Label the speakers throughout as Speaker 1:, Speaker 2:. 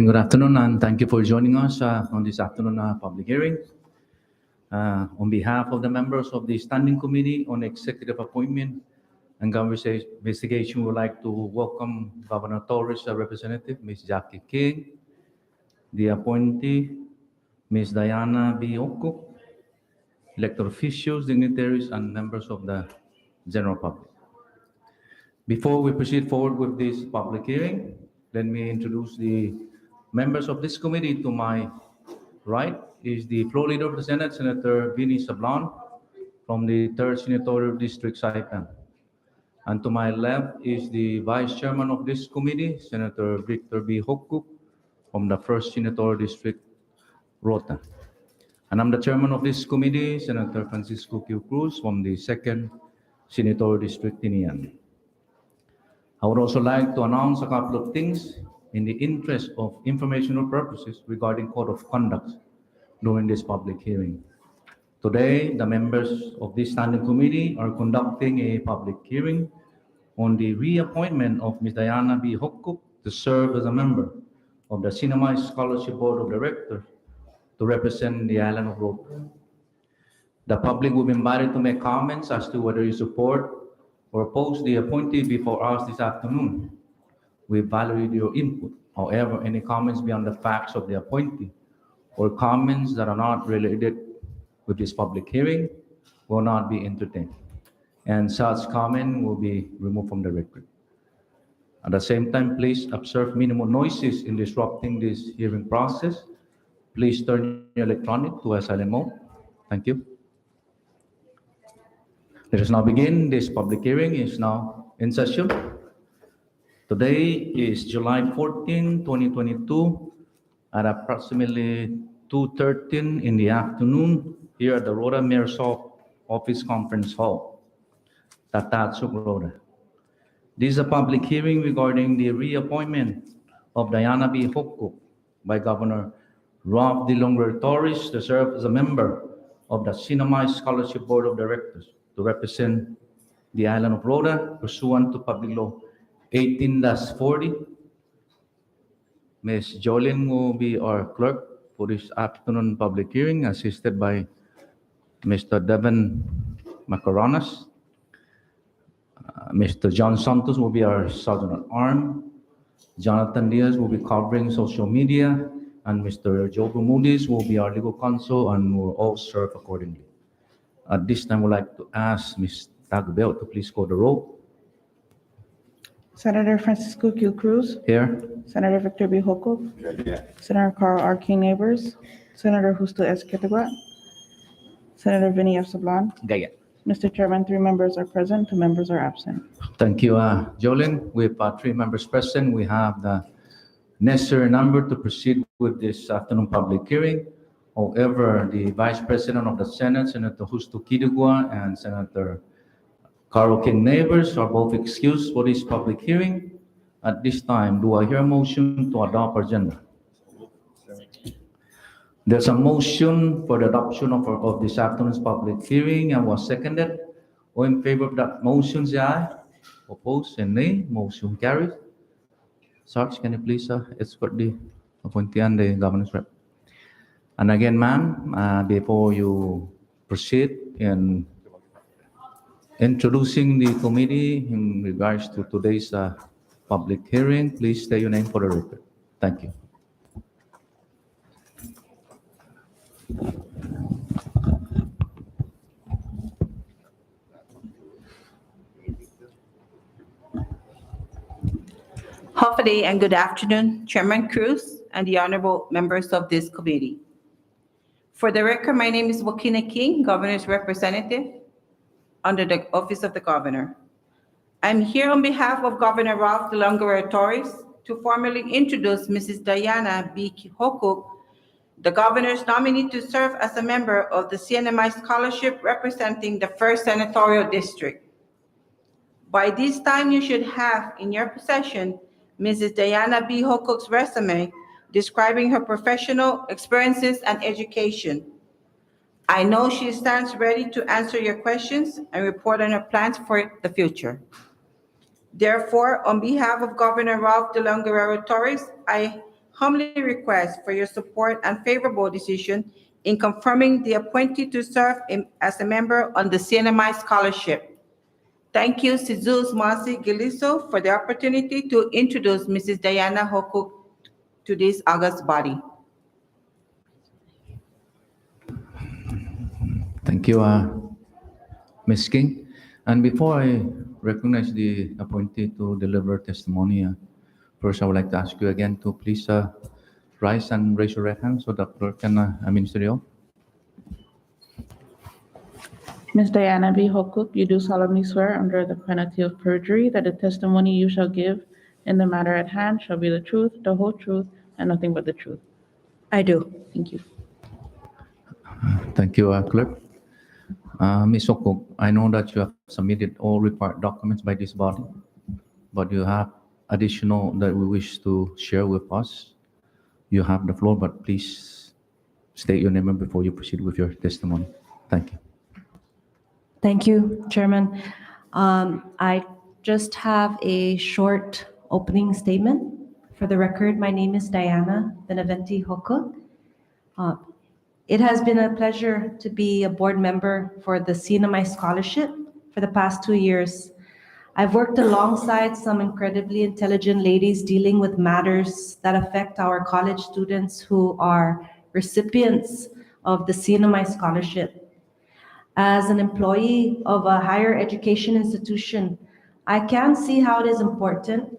Speaker 1: Again, good afternoon, and thank you for joining us on this afternoon public hearing. On behalf of the members of the Standing Committee on Executive Appointment and Government Investigation, we would like to welcome Governor Torres' representative, Ms. Jackie King, the appointee, Ms. Diana B. Oko, elected officials, dignitaries, and members of the general public. Before we proceed forward with this public hearing, let me introduce the members of this committee. To my right is the floor leader of the Senate, Senator Vinny Sablan from the 3rd Senatorial District, Saipan. And to my left is the Vice Chairman of this committee, Senator Victor B. Hoku from the 1st Senatorial District, Rota. And I'm the Chairman of this committee, Senator Francisco Q. Cruz from the 2nd Senatorial District, Tinian. I would also like to announce a couple of things in the interest of informational purposes regarding code of conduct during this public hearing. Today, the members of this standing committee are conducting a public hearing on the reappointment of Ms. Diana B. Hoku to serve as a member of the Sinamay Scholarship Board of Directors to represent the island of Rota. The public will be invited to make comments as to whether you support or oppose the appointee before us this afternoon. We value your input. However, any comments beyond the facts of the appointee or comments that are not related with this public hearing will not be entertained, and such comment will be removed from the record. At the same time, please observe minimal noises in disrupting this hearing process. Please turn your electronic to a silent mode. Thank you. Let us now begin. This public hearing is now in session. Today is July 14, 2022 at approximately 2:13 in the afternoon here at the Rota Mayor's Office Conference Hall, Tatatsuk, Rota. This is a public hearing regarding the reappointment of Diana B. Hoku by Governor Ralph D. Longueira Torres to serve as a member of the Sinamay Scholarship Board of Directors to represent the island of Rota pursuant to Public Law 18-40. Ms. Jolene will be our clerk for this afternoon public hearing, assisted by Mr. Devin Macaronas. Mr. John Santos will be our Sergeant at Arms. Jonathan Diaz will be covering social media, and Mr. Joe Bermudez will be our legal counsel and will all serve accordingly. At this time, we'd like to ask Ms. Tagbell to please call the roll.
Speaker 2: Senator Francisco Q. Cruz.
Speaker 1: Here.
Speaker 2: Senator Victor B. Hoku. Senator Carl R. King Neighbors. Senator Justo S. Quetaguat. Senator Vinny F. Sablan.
Speaker 1: Gaya.
Speaker 2: Mr. Chairman, 3 members are present, 2 members are absent.
Speaker 1: Thank you, Jolene. With 3 members present, we have the necessary number to proceed with this afternoon public hearing. However, the Vice President of the Senate, Senator Justo Quetaguat, and Senator Carl King Neighbors are both excused for this public hearing. At this time, do I hear a motion to adopt our agenda? There's a motion for the adoption of this afternoon's public hearing and was seconded. All in favor of that motion, say aye. Opposed, and nay. Motion carries. Sarge, can you please escort the appointee and the governor's rep? And again, ma'am, before you proceed in introducing the committee in regards to today's public hearing, please state your name for the record. Thank you.
Speaker 3: Hopefully, and good afternoon, Chairman Cruz and the honorable members of this committee. For the record, my name is Wakina King, Governor's representative under the Office of the Governor. I'm here on behalf of Governor Ralph D. Longueira Torres to formally introduce Mrs. Diana B. Hoku, the Governor's nominee to serve as a member of the CNMI Scholarship representing the 1st Senatorial District. By this time, you should have in your possession Mrs. Diana B. Hoku's resume describing her professional experiences and education. I know she stands ready to answer your questions and report on her plans for the future. Therefore, on behalf of Governor Ralph D. Longueira Torres, I humbly request for your support and favorable decision in confirming the appointee to serve as a member on the CNMI Scholarship. Thank you, Jesus Masi Giliso, for the opportunity to introduce Mrs. Diana Hokuk to this august body.
Speaker 1: Thank you, Ms. King. And before I recognize the appointee to deliver testimony, first I would like to ask you again to please rise and raise your right hand so that clerk can administer the oath.
Speaker 2: Ms. Diana B. Hokuk, you do solemnly swear under the penalty of perjury that the testimony you shall give in the matter at hand shall be the truth, the whole truth, and nothing but the truth.
Speaker 4: I do.
Speaker 2: Thank you.
Speaker 1: Thank you, clerk. Ms. Hokuk, I know that you have submitted all required documents by this body, but you have additional that we wish to share with us. You have the floor, but please state your name before you proceed with your testimony. Thank you.
Speaker 4: Thank you, Chairman. I just have a short opening statement. For the record, my name is Diana Benavente Hokuk. It has been a pleasure to be a board member for the CNMI Scholarship for the past 2 years. I've worked alongside some incredibly intelligent ladies dealing with matters that affect our college students who are recipients of the CNMI Scholarship. As an employee of a higher education institution, I can see how it is important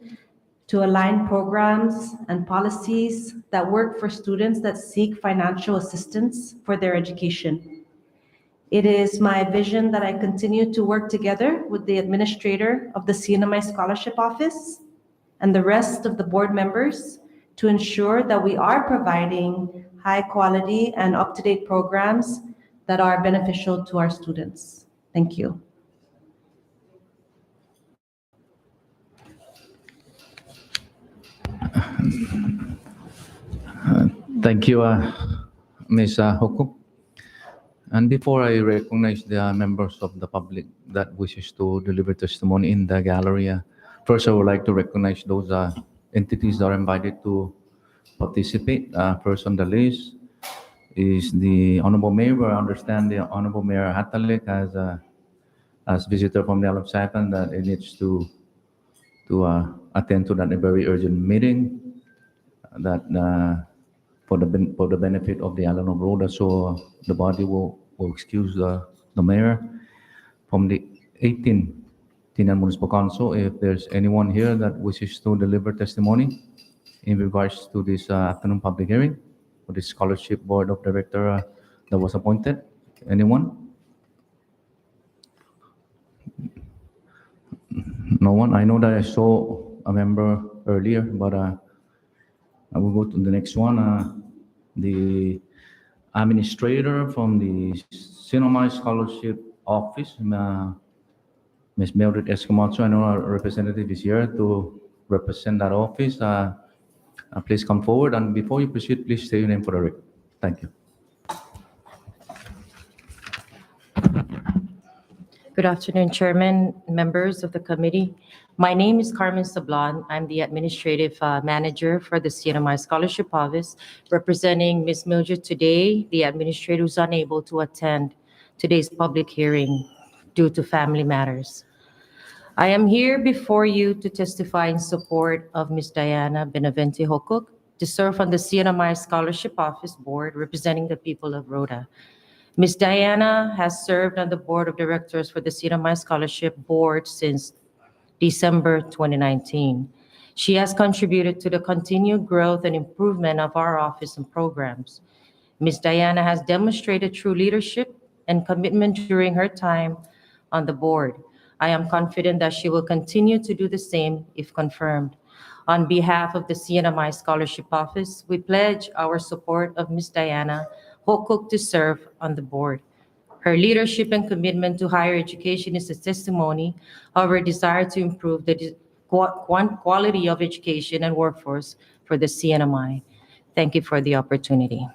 Speaker 4: to align programs and policies that work for students that seek financial assistance for their education. It is my vision that I continue to work together with the administrator of the CNMI Scholarship Office and the rest of the board members to ensure that we are providing high quality and up-to-date programs that are beneficial to our students. Thank you.
Speaker 1: Thank you, Ms. Hokuk. And before I recognize the members of the public that wishes to deliver testimony in the gallery, first I would like to recognize those entities that are invited to participate. First on the list is the Honorable Mayor. I understand the Honorable Mayor Hatalek as visitor from the Island of Saipan that he needs to attend to that very urgent meeting that for the benefit of the island of Rhoda. So the body will excuse the mayor from the 18th Tingnan Municipal Council. If there's anyone here that wishes to deliver testimony in regards to this afternoon public hearing for the scholarship board of director that was appointed, anyone? No one. I know that I saw a member earlier, but I will go to the next one. The administrator from the CNMI Scholarship Office, Ms. Mildred Escamacho. I know our representative is here to represent that office. Please come forward, and before you proceed, please say your name for the record. Thank you.
Speaker 4: Good afternoon, Chairman, members of the committee. My name is Carmen Sablan. I'm the administrative manager for the CNMI Scholarship Office, representing Ms. Mildred today, the administrator who's unable to attend today's public hearing due to family matters. I am here before you to testify in support of Ms. Diana Benavente Hokuk to serve on the CNMI Scholarship Office Board, representing the people of Rhoda. Ms. Diana has served on the board of directors for the CNMI Scholarship Board since December 2019. She has contributed to the continued growth and improvement of our office and programs. Ms. Diana has demonstrated true leadership and commitment during her time on the board. I am confident that she will continue to do the same if confirmed. On behalf of the CNMI Scholarship Office, we pledge our support of Ms. Diana Hokuk to serve on the board. Her leadership and commitment to higher education is a testimony of her desire to improve the quality of education and workforce for the CNMI. Thank you for the opportunity.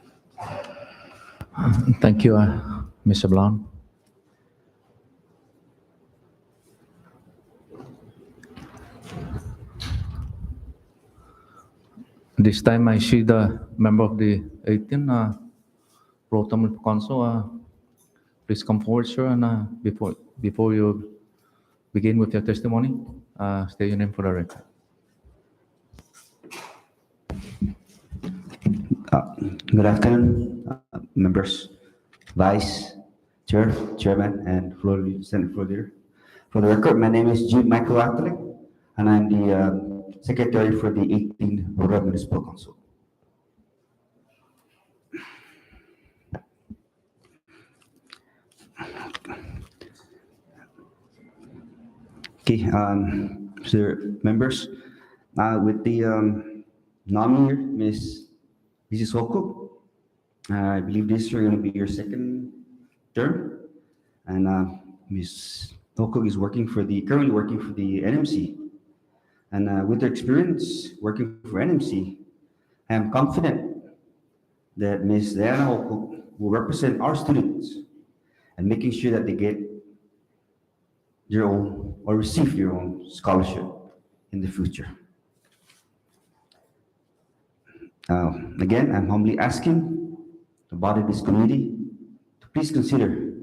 Speaker 1: Thank you, Ms. Sablan. This time I see the member of the 18, Pro Tem Council. Please come forward, sir, and before you begin with your testimony, state your name for the record.
Speaker 5: Good afternoon, members, Vice Chair, Chairman, and Senate Floor Leader. For the record, my name is G. Michael Atalik, and I'm the Secretary for the 18th Rota Municipal Council. Okay, so members, with the nominee here, Mrs. Hokuk, I believe this is going to be your second term, and Ms. Hokuk is currently working for the NMC, and with her experience working for NMC, I am confident that Ms. Diana Hokuk will represent our students and making sure that they get their own or receive their own scholarship in the future. Again, I'm humbly asking the body of this committee to please consider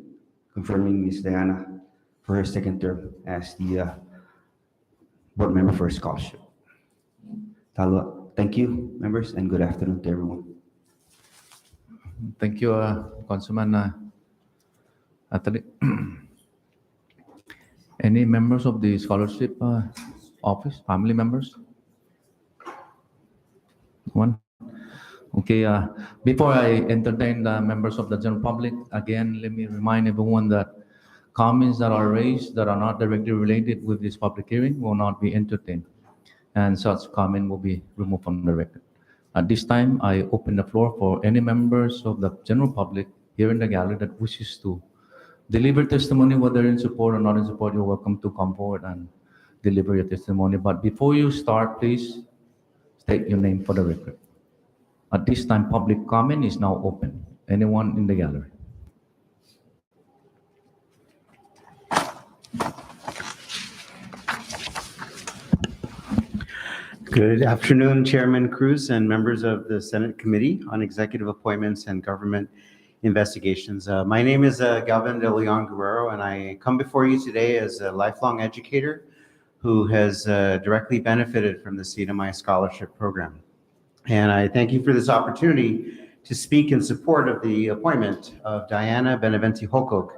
Speaker 5: confirming Ms. Diana for her second term as the board member for a scholarship. Thank you, members, and good afternoon to everyone.
Speaker 1: Thank you, Councilman Atalik. Any members of the scholarship office, family members? One. Okay, before I entertain the members of the general public, again, let me remind everyone that comments that are raised that are not directly related with this public hearing will not be entertained, and such comment will be removed from the record. At this time, I open the floor for any members of the general public here in the gallery that wishes to deliver testimony, whether in support or not in support. You're welcome to come forward and deliver your testimony. But before you start, please state your name for the record. At this time, public comment is now open. Anyone in the gallery?
Speaker 6: Good afternoon, Chairman Cruz and members of the Senate Committee on Executive Appointments and Government Investigations. My name is Galvin De Leon Guerrero, and I come before you today as a lifelong educator who has directly benefited from the CNMI Scholarship Program. And I thank you for this opportunity to speak in support of the appointment of Diana Benavente Hokuk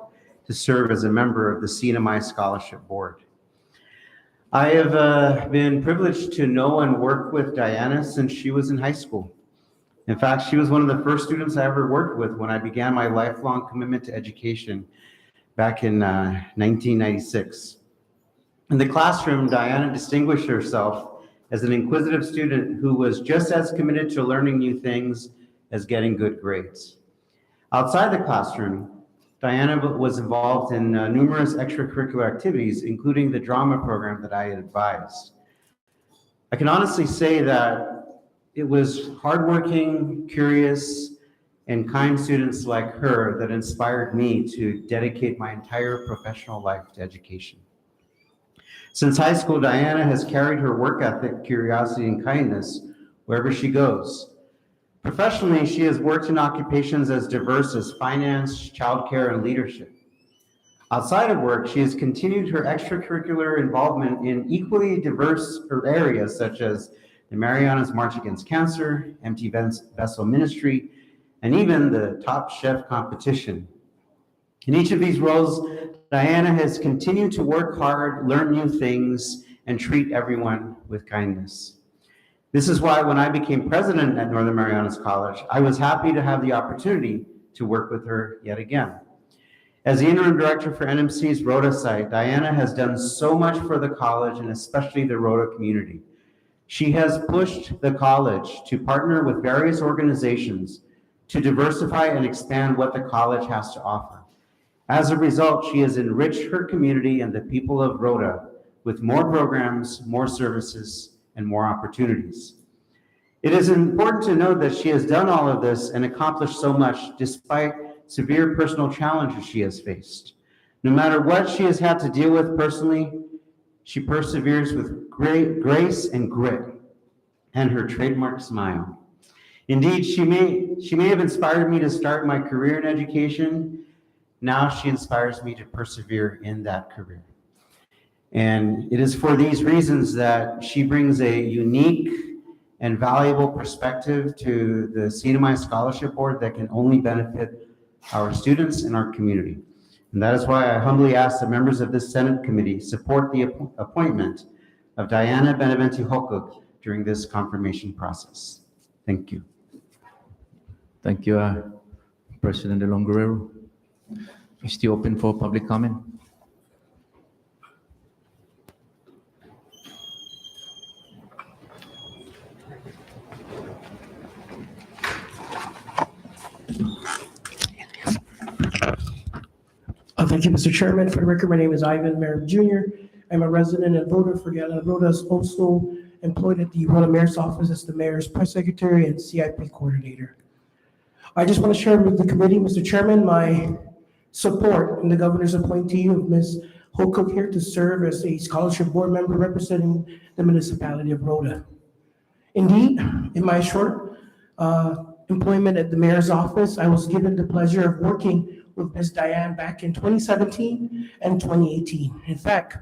Speaker 6: to serve as a member of the CNMI Scholarship Board. I have been privileged to know and work with Diana since she was in high school. In fact, she was one of the first students I ever worked with when I began my lifelong commitment to education back in 1996. In the classroom, Diana distinguished herself as an inquisitive student who was just as committed to learning new things as getting good grades. Outside the classroom, Diana was involved in numerous extracurricular activities, including the drama program that I had advised. I can honestly say that it was hardworking, curious, and kind students like her that inspired me to dedicate my entire professional life to education. Since high school, Diana has carried her work ethic, curiosity, and kindness wherever she goes. Professionally, she has worked in occupations as diverse as finance, childcare, and leadership. Outside of work, she has continued her extracurricular involvement in equally diverse areas such as the Marianas March Against Cancer, Empty Vessel Ministry, and even the Top Chef competition. In each of these roles, Diana has continued to work hard, learn new things, and treat everyone with kindness. This is why when I became president at Northern Marianas College, I was happy to have the opportunity to work with her yet again. As the interim director for NMC's Rota site, Diana has done so much for the college and especially the Rota community. She has pushed the college to partner with various organizations to diversify and expand what the college has to offer. As a result, she has enriched her community and the people of Rota with more programs, more services, and more opportunities. It is important to note that she has done all of this and accomplished so much despite severe personal challenges she has faced. No matter what she has had to deal with personally, she perseveres with great grace and grit. and her trademark smile. Indeed, she may have inspired me to start my career in education. Now she inspires me to persevere in that career. And it is for these reasons that she brings a unique and valuable perspective to the CNMI Scholarship Board that can only benefit our students and our community. And that is why I humbly ask the members of this Senate committee support the appointment of Diana Benavente Hokuk during this confirmation process. Thank you.
Speaker 1: Thank you, President De Leon Guerrero. Is still open for public comment?
Speaker 7: Thank you, Mr. Chairman. For the record, my name is Ivan Merritt Jr. I'm a resident and voter for Guyana. Rhoda is also employed at the Rhoda Mayor's office as the Mayor's Press Secretary and CIP Coordinator. I just want to share with the committee, Mr. Chairman, my support in the governor's appointee of Ms. Hokuk here to serve as a scholarship board member representing the municipality of Rhoda. Indeed, in my short employment at the mayor's office, I was given the pleasure of working with Ms. Diane back in 2017 and 2018. In fact,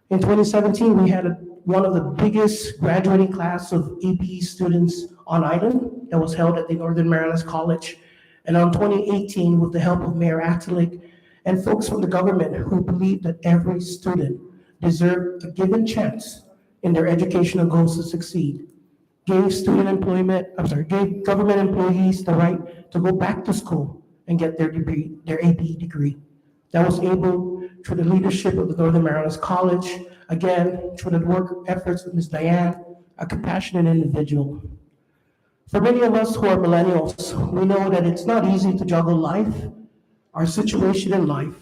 Speaker 7: in 2017, we had one of the biggest graduating class of AP students on island that was held at the Northern Marianas College. And on 2018, with the help of Mayor Atalik and folks from the government who believed that every student deserved a given chance in their educational goals to succeed, gave gave government employees the right to go back to school and get their degree, their AP degree. That was able through the leadership of the Northern Marianas College, again, through the work efforts of Ms. Diane, a compassionate individual. For many of us who are millennials, we know that it's not easy to juggle life, our situation in life,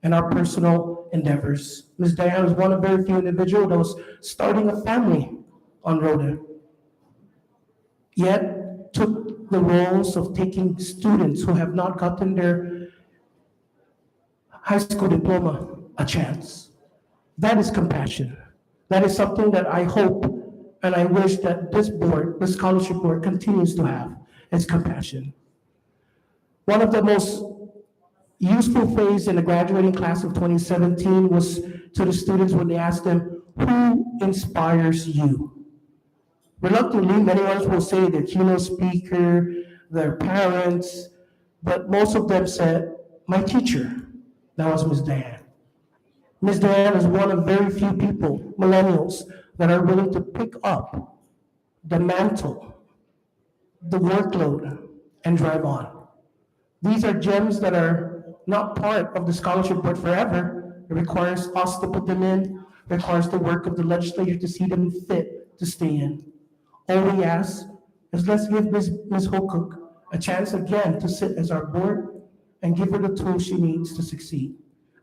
Speaker 7: and our personal endeavors. Ms. Diane was one of very few individuals that was starting a family on Rhoda, yet took the roles of taking students who have not gotten their high school diploma a chance. That is compassion. That is something that I hope and I wish that this board, the scholarship board, continues to have, is compassion. One of the most useful phase in the graduating class of 2017 was to the students when they asked them, who inspires you? Reluctantly, many others will say their keynote speaker, their parents, but most of them said, my teacher. That was Ms. Diane. Ms. Diane is one of very few people, millennials, that are willing to pick up the mantle, the workload, and drive on. These are gems that are not part of the scholarship board forever. It requires us to put them in, requires the work of the legislature to see them fit to stay in. All we ask is let's give Ms. Hokuk a chance again to sit as our board and give her the tools she needs to succeed.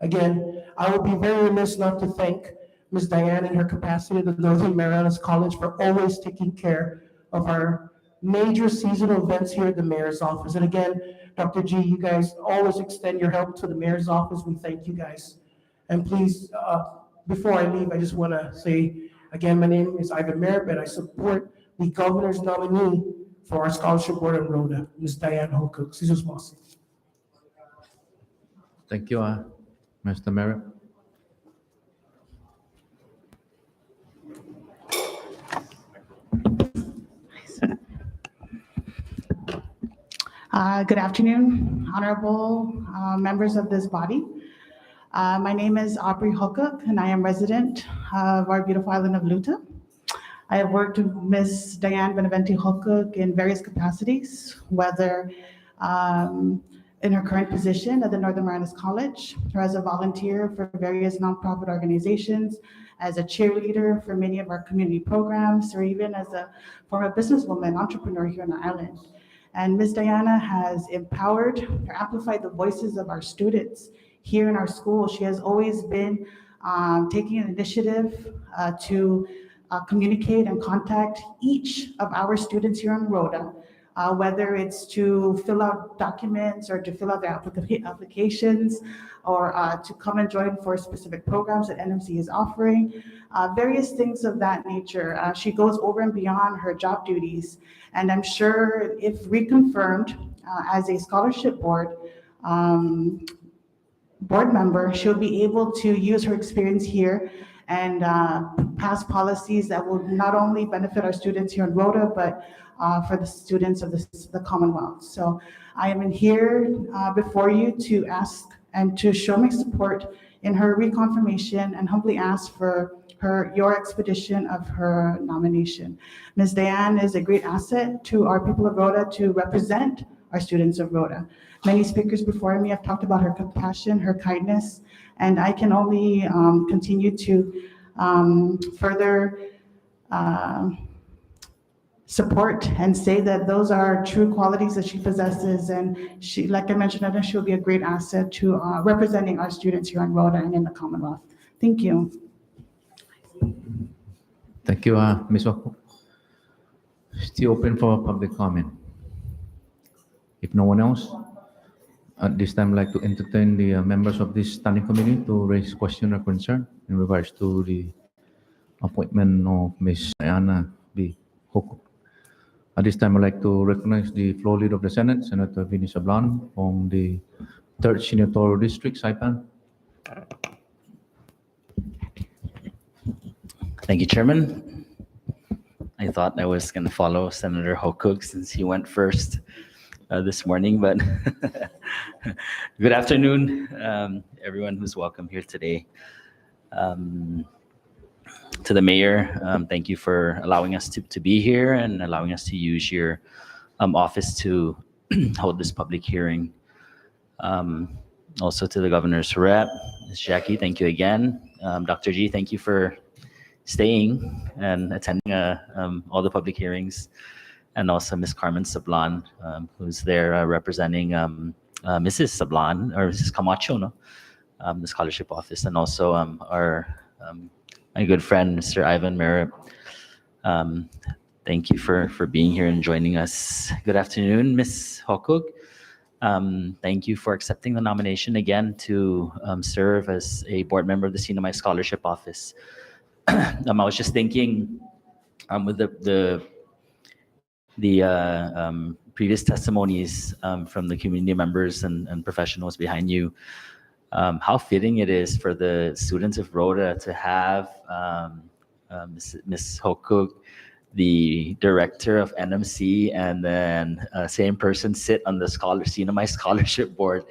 Speaker 7: Again, I would be very remiss not to thank Ms. Diane in her capacity at the Northern Marianas College for always taking care of our major seasonal events here at the mayor's office. And again, Dr. G, you guys always extend your help to the mayor's office. We thank you guys. And please, before I leave, I just want to say, again, my name is Ivan Merritt, and I support the governor's nominee for our scholarship board in Rhoda, Ms. Diane Hokuk. Sisus Masi.
Speaker 1: Thank you, Mr. Merritt.
Speaker 8: Good afternoon, honorable members of this body. My name is Aubrey Hokuk, and I am resident of our beautiful island of Luta. I have worked with Ms. Diane Benavente Hokuk in various capacities, whether in her current position at the Northern Marianas College, or as a volunteer for various nonprofit organizations, as a cheerleader for many of our community programs, or even as a former businesswoman, entrepreneur here on the island. And Ms. Diana has empowered or amplified the voices of our students here in our school. She has always been taking an initiative to communicate and contact each of our students here on Rhoda whether it's to fill out documents or to fill out the applications, or to come and join for specific programs that NMC is offering, various things of that nature. She goes over and beyond her job duties. And I'm sure if reconfirmed as a scholarship board member, she'll be able to use her experience here and pass policies that will not only benefit our students here in Rhoda, but for the students of the Commonwealth. So I am in here before you to ask and to show my support in her reconfirmation and humbly ask for your expedition of her nomination. Ms. Diane is a great asset to our people of Rhoda to represent our students of Rhoda. Many speakers before me have talked about her compassion, her kindness, and I can only continue to further support and say that those are true qualities that she possesses. And she, like I mentioned, I know she'll be a great asset to representing our students here in Rhoda and in the Commonwealth. Thank you.
Speaker 1: Thank you, Ms. Wako. Still open for public comment. If no one else, at this time, I'd like to entertain the members of this standing committee to raise question or concern in regards to the appointment of Ms. Diana B. Hokuk. At this time, I'd like to recognize the floor leader of the Senate, Senator Vinnie Sablan, from the 3rd Senatorial District, Saipan.
Speaker 9: Thank you, Chairman. I thought I was going to follow Senator Hokuk since he went first this morning, but good afternoon, everyone who's welcome here today. To the mayor, thank you for allowing us to be here and allowing us to use your office to hold this public hearing. Also to the governor's rep, Ms. Jackie, thank you again. Dr. G, thank you for staying and attending all the public hearings, and also Ms. Carmen Sablan, who's there representing Mrs. Sablan, or Mrs. Camacho, no? The scholarship office, and also our my good friend, Mr. Ivan Merritt. Thank you for being here and joining us. Good afternoon, Ms. Hokuk. Thank you for accepting the nomination again to serve as a board member of the CNMI Scholarship Office. I was just thinking with the previous testimonies from the community members and professionals behind you, how fitting it is for the students of Rhoda to have Ms. Hokuk, the director of NMC, and then same person sit on the CNMI Scholarship Board.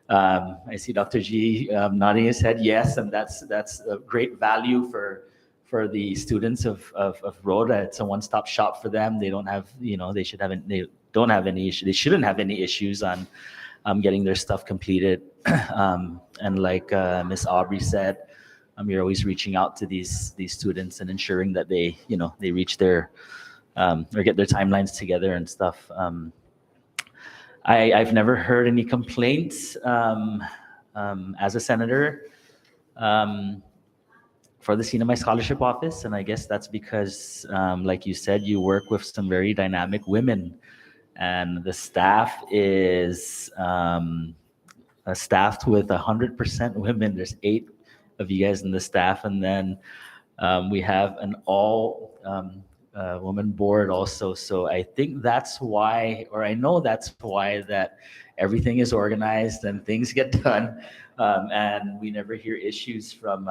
Speaker 9: I see Dr. G nodding his head yes, and that's a great value for the students of Rhoda. It's a one-stop shop for them. They don't have, they don't have any issue. They shouldn't have any issues on getting their stuff completed. And like Ms. Aubrey said, you're always reaching out to these students and ensuring that they reach their or get their timelines together and stuff. I've never heard any complaints as a senator for the CNMI Scholarship Office, and I guess that's because, like you said, you work with some very dynamic women, and the staff is staffed with 100% women. There's 8 of you guys in the staff, and then we have an all woman board also. So I think that's why, or I know that's why, that everything is organized and things get done, and we never hear issues from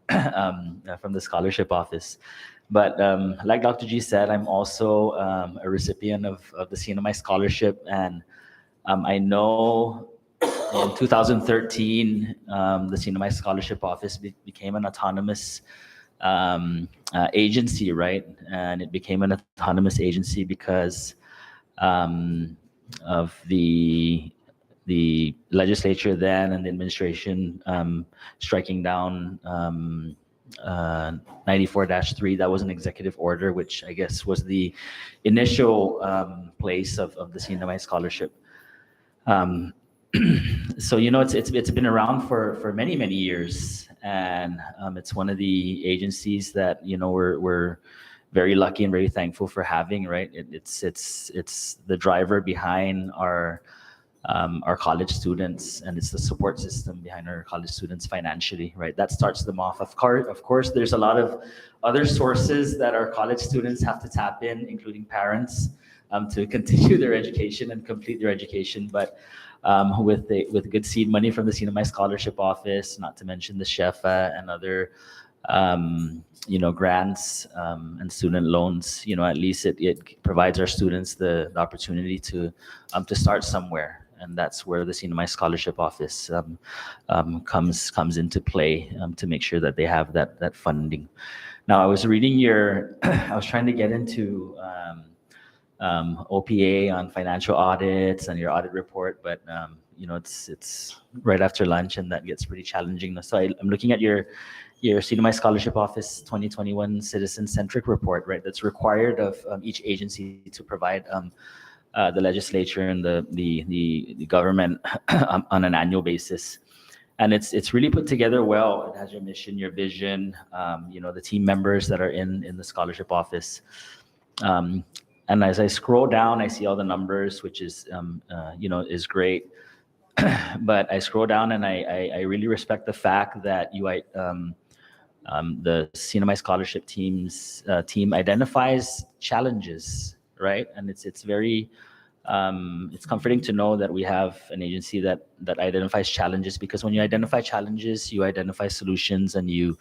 Speaker 9: the scholarship office. But like Dr. G said, I'm also a recipient of the CNMI scholarship, and I know in 2013 the CNMI scholarship office became an autonomous agency, right? And it became an autonomous agency because of the legislature then and the administration striking down 94-3. That was an executive order, which I guess was the initial place of the CNMI scholarship. So it's been around for many years, and it's one of the agencies that we're very lucky and very thankful for having, right? It's the driver behind our college students, and it's the support system behind our college students financially, right? That starts them off. Of course, there's a lot of other sources that our college students have to tap in, including parents, to continue their education and complete their education. But with good seed money from the CNMI Scholarship Office, not to mention the SHEFA and other grants and student loans, at least it provides our students the opportunity to start somewhere. And that's where the CNMI Scholarship Office comes into play to make sure that they have that funding. Now, I was reading I was trying to get into OPA on financial audits and your audit report, but it's right after lunch, and that gets pretty challenging. So I'm looking at your CNMI Scholarship Office 2021 Citizen-Centric Report, right? That's required of each agency to provide the legislature and the government on an annual basis. And it's really put together well. It has your mission, your vision, the team members that are in the scholarship office. And as I scroll down, I see all the numbers, which is is great. But I scroll down and I really respect the fact that the CNMI scholarship team identifies challenges, right? And it's very it's comforting to know that we have an agency that identifies challenges, because when you identify challenges, you identify solutions, and you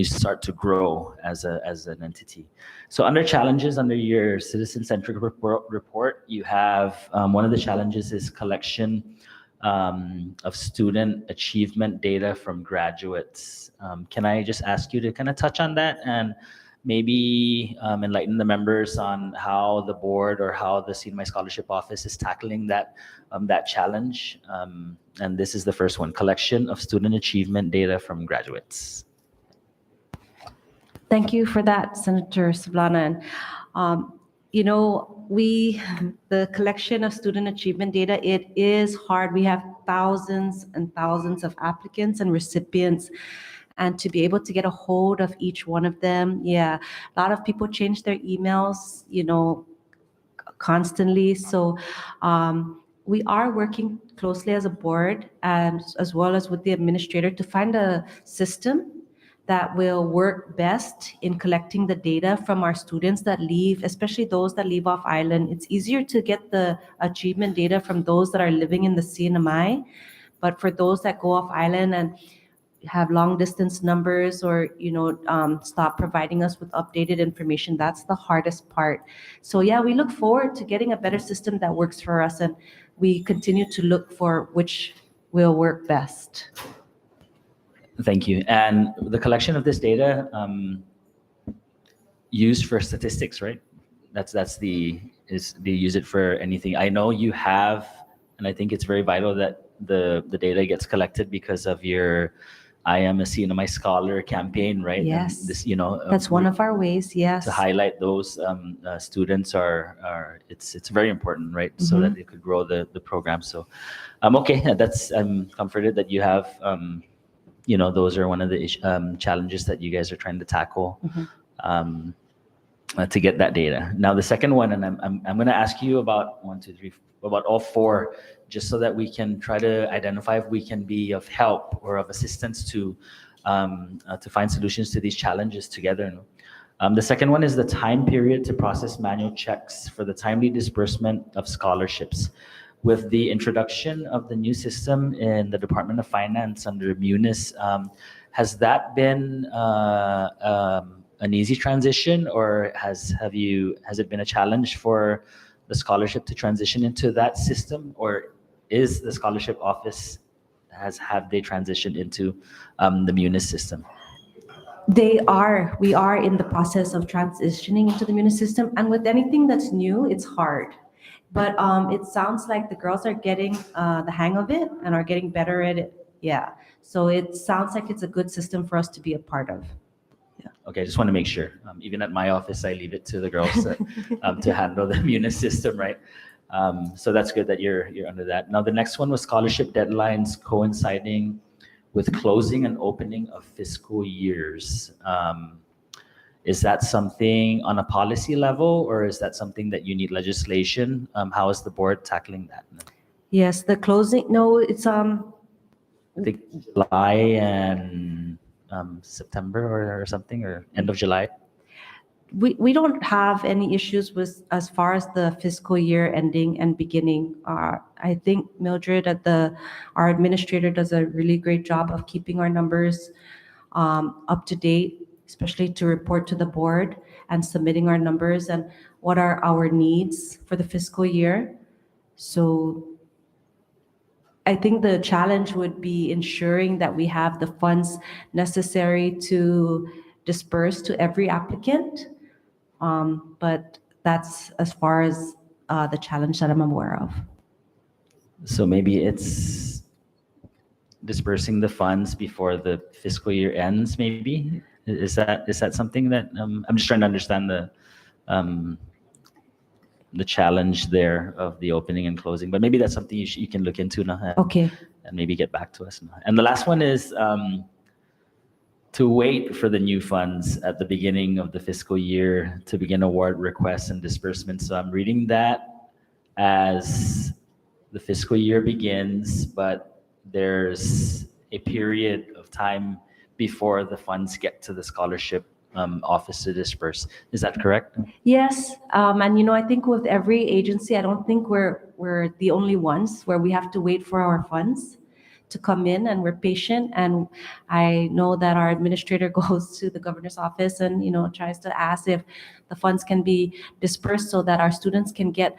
Speaker 9: start to grow as an entity. So under challenges, under your citizen-centric report, you have one of the challenges is collection of student achievement data from graduates. Can I just ask you to kind of touch on that and maybe enlighten the members on how the board or how the CNMI Scholarship Office is tackling that challenge? And this is the first one: collection of student achievement data from graduates.
Speaker 4: Thank you for that, Senator Sablana. And, the collection of student achievement data, it is hard. We have thousands and thousands of applicants and recipients, and to be able to get a hold of each one of them, a lot of people change their emails, constantly. So we are working closely as a board and as well as with the administrator to find a system that will work best in collecting the data from our students that leave, especially those that leave off island. It's easier to get the achievement data from those that are living in the CNMI, but for those that go off island and have long distance numbers or stop providing us with updated information, that's the hardest part. So we look forward to getting a better system that works for us, and we continue to look for which will work best.
Speaker 9: Thank you. And the collection of this data used for statistics, right? They use it for anything. I know you have, and I think it's very vital that the data gets collected because of your I Am a CNMI Scholar campaign, right?
Speaker 4: Yes.
Speaker 9: And this,
Speaker 4: That's one of our ways, yes.
Speaker 9: to highlight those students it's very important, right? So that they could grow the program. So okay, I'm comforted that you have those are one of the challenges that you guys are trying to tackle to get that data. Now the second one, and I'm going to ask you about about all four, just so that we can try to identify if we can be of help or of assistance to find solutions to these challenges together. The second one is the time period to process manual checks for the timely disbursement of scholarships. With the introduction of the new system in the Department of Finance under MUNIS, has that been an easy transition, or has it been a challenge for the scholarship to transition into that system, or is the scholarship office have they transitioned into the MUNIS system?
Speaker 4: We are in the process of transitioning into the MUNIS system, and with anything that's new, it's hard. But it sounds like the girls are getting the hang of it and are getting better at it. Yeah. So it sounds like it's a good system for us to be a part of. Yeah.
Speaker 9: Okay, I just want to make sure. Even at my office, I leave it to the girls to handle the MUNIS system, right? So that's good that you're under that. Now the next one was scholarship deadlines coinciding with closing and opening of fiscal years. Is that something on a policy level, or is that something that you need legislation? How is the board tackling that?
Speaker 4: Yes, the closing, no, it's,
Speaker 9: I think July and September or something, or end of July.
Speaker 4: we don't have any issues with, as far as the fiscal year ending and beginning. I think Mildred our administrator does a really great job of keeping our numbers up to date, especially to report to the board and submitting our numbers and what are our needs for the fiscal year. So I think the challenge would be ensuring that we have the funds necessary to disperse to every applicant. But that's as far as the challenge that I'm aware of.
Speaker 9: So maybe it's dispersing the funds before the fiscal year ends, maybe? Is that something that, I'm just trying to understand the challenge there of the opening and closing, but maybe that's something you can look into now.
Speaker 4: Okay.
Speaker 9: And maybe get back to us. And the last one is to wait for the new funds at the beginning of the fiscal year to begin award requests and disbursements. So I'm reading that as the fiscal year begins, but there's a period of time before the funds get to the scholarship office to disperse. Is that correct?
Speaker 4: Yes, and I think with every agency, I don't think we're the only ones where we have to wait for our funds to come in, and we're patient. And I know that our administrator goes to the governor's office and tries to ask if the funds can be dispersed so that our students can get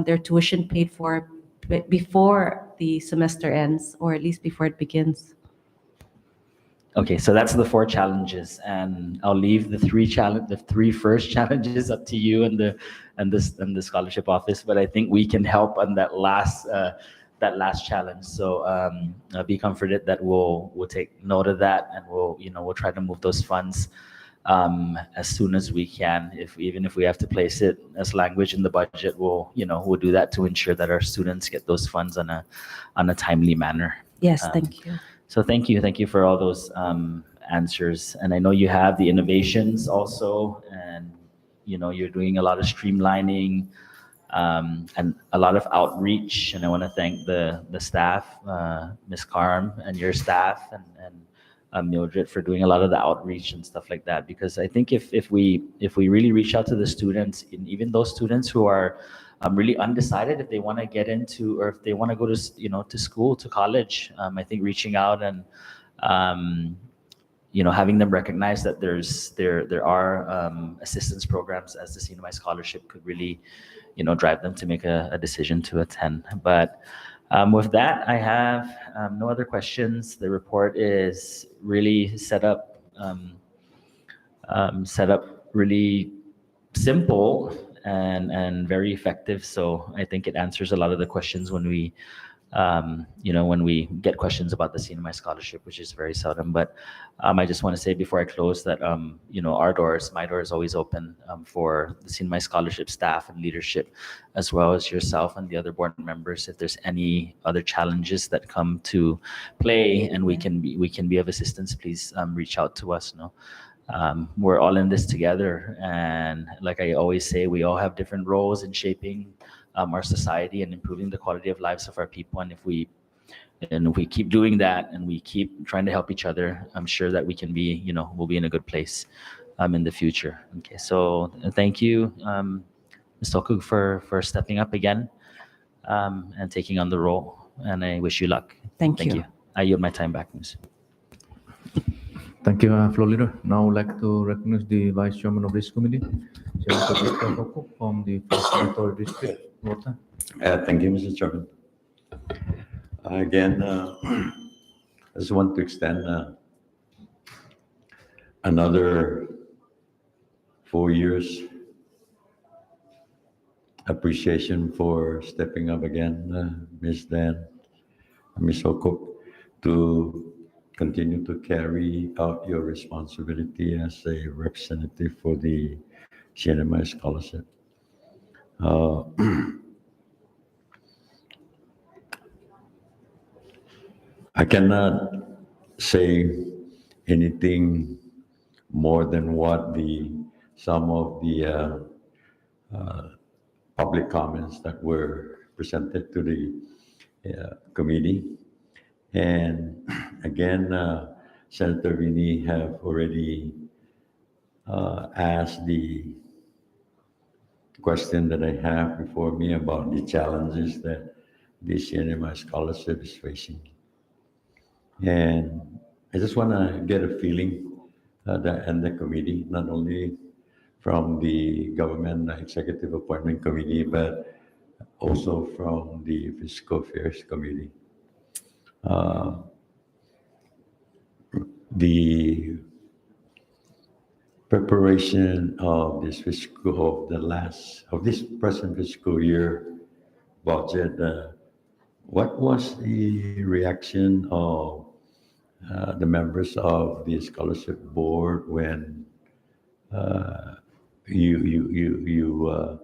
Speaker 4: their tuition paid for before the semester ends, or at least before it begins.
Speaker 9: Okay, so that's the 4 challenges, and I'll leave the 3 first challenges up to you and the scholarship office. But I think we can help on that last challenge. So be comforted that we'll take note of that, and we'll try to move those funds as soon as we can. Even if we have to place it as language in the budget, we'll do that to ensure that our students get those funds on a timely manner.
Speaker 4: Yes, thank you.
Speaker 9: So thank you for all those answers. And I know you have the innovations also, and you're doing a lot of streamlining and a lot of outreach. And I want to thank the staff, Ms. Carm, and your staff, and Mildred, for doing a lot of the outreach and stuff like that. Because I think if we really reach out to the students, and even those students who are really undecided if they want to get into, or if they want to go to to school, to college, I think reaching out and having them recognize that there are assistance programs as the CNMI scholarship could really drive them to make a decision to attend. But with that, I have no other questions. The report is really set up really simple and very effective. So I think it answers a lot of the questions when we get questions about the CNMI scholarship, which is very seldom. But I just want to say before I close that my door is always open for the CNMI scholarship staff and leadership, as well as yourself and the other board members. If there's any other challenges that come to play and we can be of assistance, please reach out to us. We're all in this together, and like I always say, we all have different roles in shaping our society and improving the quality of lives of our people. And if we keep doing that and we keep trying to help each other, I'm sure that we can be, we'll be in a good place in the future. Okay, so thank you, Ms. Tokug, for stepping up again and taking on the role. And I wish you luck.
Speaker 4: Thank you.
Speaker 9: I yield my time back, Ms.
Speaker 1: Thank you, Floor Leader. Now I'd like to recognize the Vice Chairman of this committee, Senator Mr. Hoko from the First Senatorial District. Water.
Speaker 10: Thank you, Mr. Chairman. Again, I just want to extend another 4 years appreciation for stepping up again, Ms. Dan, Ms. Hoko, to continue to carry out your responsibility as a representative for the CNMI scholarship. I cannot say anything more than what the some of the public comments that were presented to the committee. And again, Senator Vini have already asked the question that I have before me about the challenges that the CNMI scholarship is facing. And I just want to get a feeling and the committee, not only from the Government Executive Appointment Committee, but also from the Fiscal Affairs Committee. The preparation of this present fiscal year budget, what was the reaction of the members of the scholarship board when you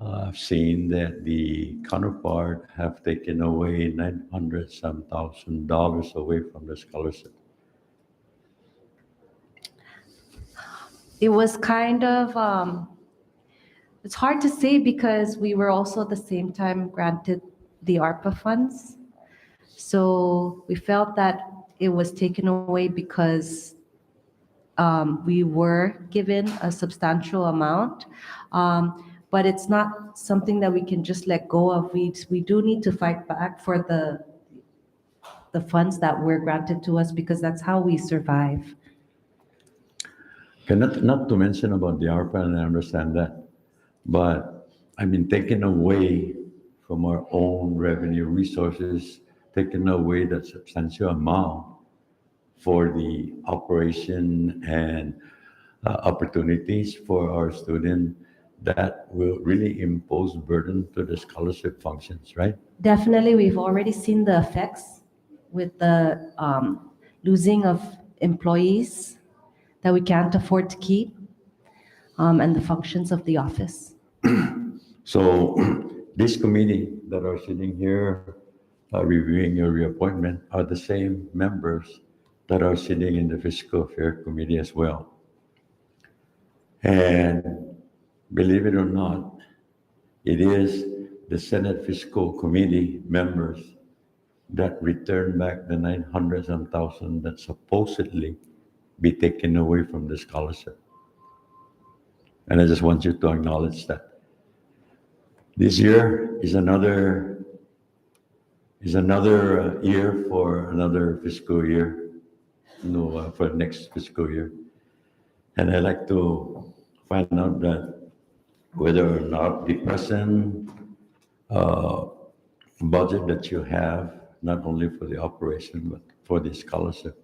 Speaker 10: have seen that the counterpart have taken away $900,000 away from the scholarship?
Speaker 11: It was kind of, it's hard to say because we were also at the same time granted the ARPA funds. So we felt that it was taken away because we were given a substantial amount. But it's not something that we can just let go of. We do need to fight back for the funds that were granted to us because that's how we survive.
Speaker 10: Okay, not to mention about the ARPA, and I understand that, but I mean, taken away from our own revenue resources, taken away that substantial amount for the operation and opportunities for our students, that will really impose burden to the scholarship functions, right?
Speaker 11: Definitely, we've already seen the effects with the losing of employees that we can't afford to keep, and the functions of the office.
Speaker 10: So this committee that are sitting here reviewing your reappointment are the same members that are sitting in the Fiscal Affairs Committee as well. And believe it or not, it is the Senate Fiscal Committee members that return back the $900,000 that supposedly be taken away from the scholarship. And I just want you to acknowledge that. This year is another year for another fiscal year, for next fiscal year. And I'd like to find out that whether or not the present budget that you have, not only for the operation, but for the scholarship,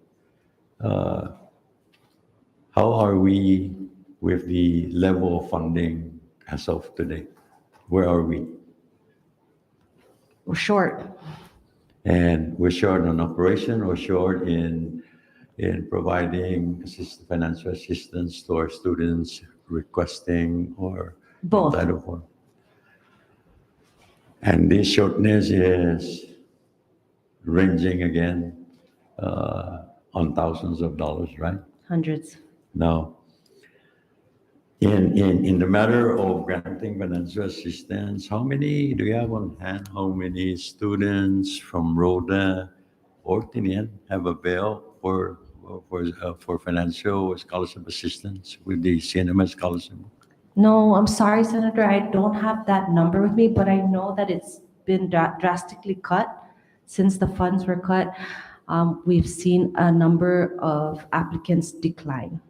Speaker 10: how are we with the level of funding as of today? Where are we?
Speaker 11: We're short.
Speaker 10: And we're short on operation or short in providing financial assistance to our students requesting or
Speaker 11: Both.
Speaker 10: entitled for. And this shortness is ranging again on thousands of dollars, right?
Speaker 11: Hundreds.
Speaker 10: Now, in the matter of granting financial assistance, how many do you have on hand? How many students from Rhoda or Tinian have availed for financial scholarship assistance with the CNMI scholarship?
Speaker 11: No, I'm sorry, Senator, I don't have that number with me, but I know that it's been drastically cut since the funds were cut. We've seen a number of applicants decline.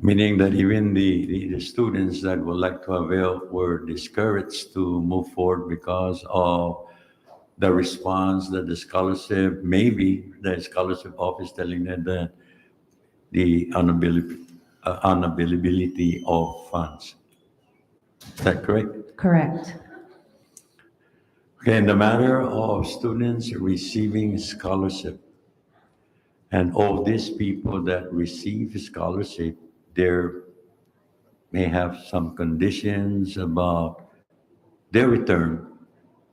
Speaker 10: Meaning that even the students that would like to avail were discouraged to move forward because of the response that the scholarship, maybe the scholarship office telling them that the unavailability of funds. Is that correct?
Speaker 11: Correct.
Speaker 10: Okay, in the matter of students receiving scholarship, and all these people that receive scholarship, there may have some conditions about their return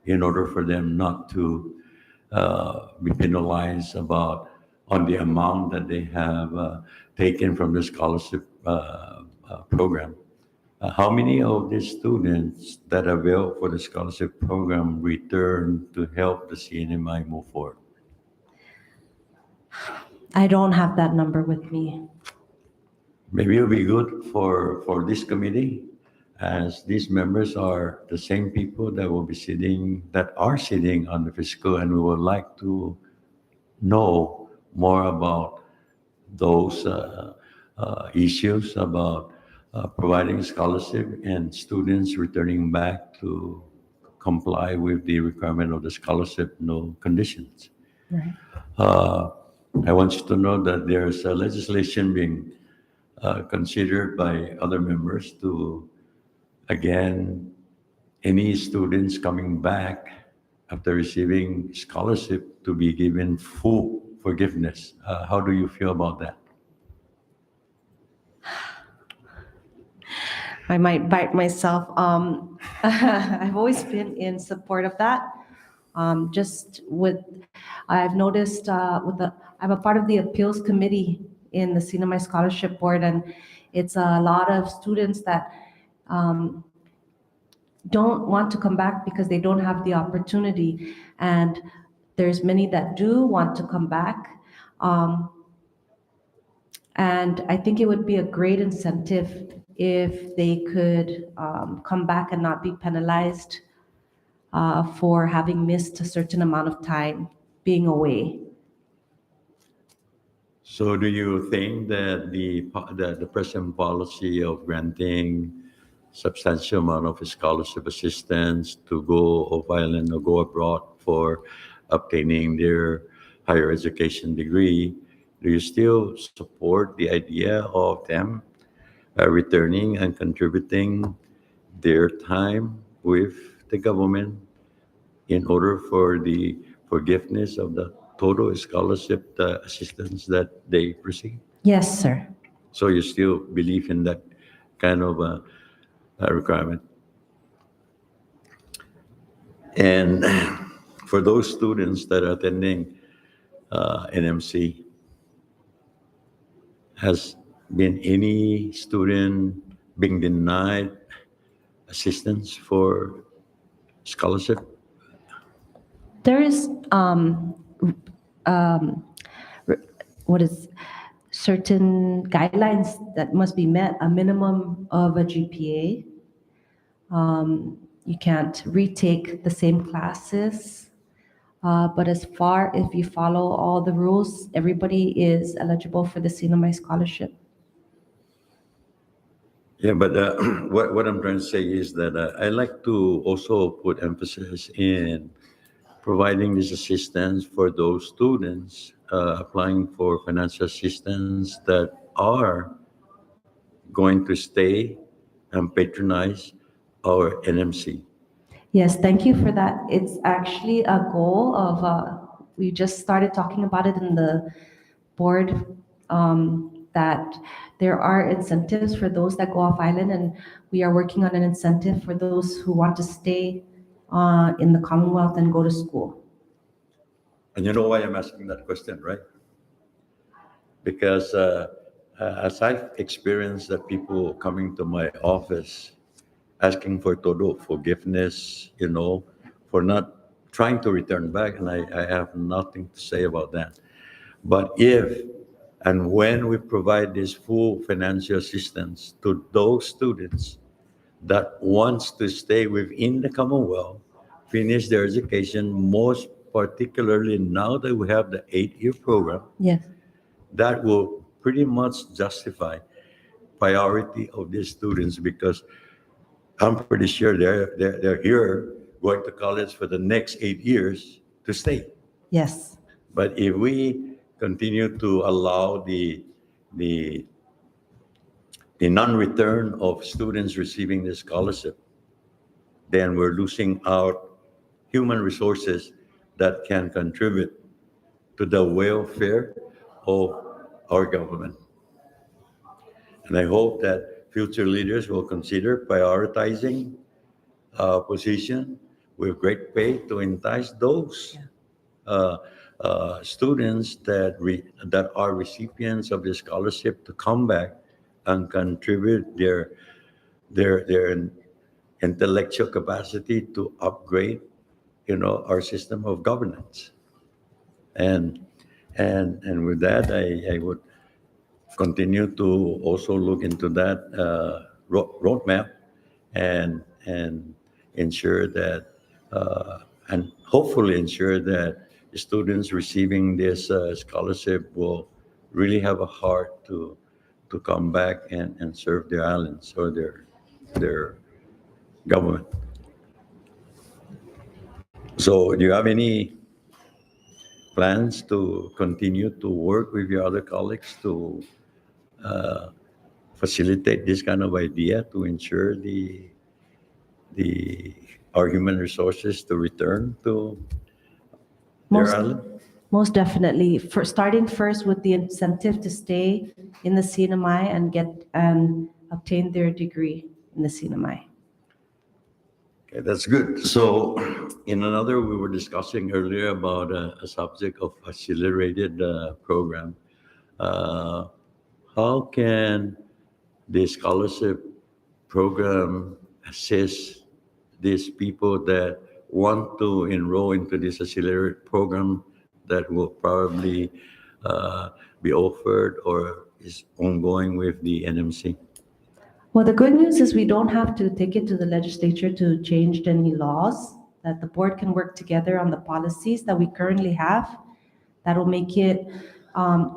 Speaker 10: in order for them not to be penalized about on the amount that they have taken from the scholarship program. How many of these students that avail for the scholarship program return to help the CNMI move forward?
Speaker 11: I don't have that number with me.
Speaker 10: Maybe it'll be good for this committee, as these members are the same people that will be sitting, that are sitting on the fiscal, and we would like to know more about those issues about providing scholarship and students returning back to comply with the requirement of the scholarship, no conditions.
Speaker 11: Right.
Speaker 10: I want you to know that there's a legislation being considered by other members to, again, any students coming back after receiving scholarship to be given full forgiveness. How do you feel about that?
Speaker 11: I might bite myself. I've always been in support of that. I've noticed I'm a part of the appeals committee in the CNMI Scholarship Board, and it's a lot of students that don't want to come back because they don't have the opportunity. And there's many that do want to come back. And I think it would be a great incentive if they could come back and not be penalized for having missed a certain amount of time being away.
Speaker 10: So do you think that the present policy of granting substantial amount of scholarship assistance to go off island or go abroad for obtaining their higher education degree, do you still support the idea of them returning and contributing their time with the government in order for the forgiveness of the total scholarship assistance that they receive?
Speaker 11: Yes, sir.
Speaker 10: So you still believe in that kind of a requirement? And for those students that are attending NMC, has been any student being denied assistance for scholarship?
Speaker 11: There is certain guidelines that must be met, a minimum of a GPA. You can't retake the same classes. But if you follow all the rules, everybody is eligible for the CNMI scholarship.
Speaker 10: Yeah, but what I'm trying to say is that I like to also put emphasis in providing this assistance for those students applying for financial assistance that are going to stay and patronize our NMC.
Speaker 11: Yes, thank you for that. It's actually a goal of, we just started talking about it in the board, that there are incentives for those that go off island, and we are working on an incentive for those who want to stay in the Commonwealth and go to school.
Speaker 10: And you know why I'm asking that question, right? Because as I've experienced that people coming to my office asking for todo forgiveness, for not trying to return back, and I have nothing to say about that. But if and when we provide this full financial assistance to those students that wants to stay within the Commonwealth, finish their education, most particularly now that we have the 8-year program,
Speaker 11: Yes.
Speaker 10: that will pretty much justify priority of these students, because I'm pretty sure they're here going to college for the next 8 years to stay.
Speaker 11: Yes.
Speaker 10: But if we continue to allow the non-return of students receiving the scholarship, then we're losing out human resources that can contribute to the welfare of our government. And I hope that future leaders will consider prioritizing a position with great pay to entice those students that are recipients of the scholarship to come back and contribute their intellectual capacity to upgrade, our system of governance. And with that, I would continue to also look into that roadmap and ensure that and hopefully ensure that the students receiving this scholarship will really have a heart to come back and serve their islands or their government. So do you have any plans to continue to work with your other colleagues to facilitate this kind of idea to ensure our human resources to return to their
Speaker 11: Most-
Speaker 10: island?
Speaker 11: Most definitely. For starting first with the incentive to stay in the CNMI and obtain their degree in the CNMI.
Speaker 10: Okay, that's good. So in another, we were discussing earlier about a subject of accelerated program. How can the scholarship program assist these people that want to enroll into this accelerated program that will probably be offered or is ongoing with the NMC?
Speaker 11: Well, the good news is we don't have to take it to the legislature to change any laws, that the board can work together on the policies that we currently have. That'll make it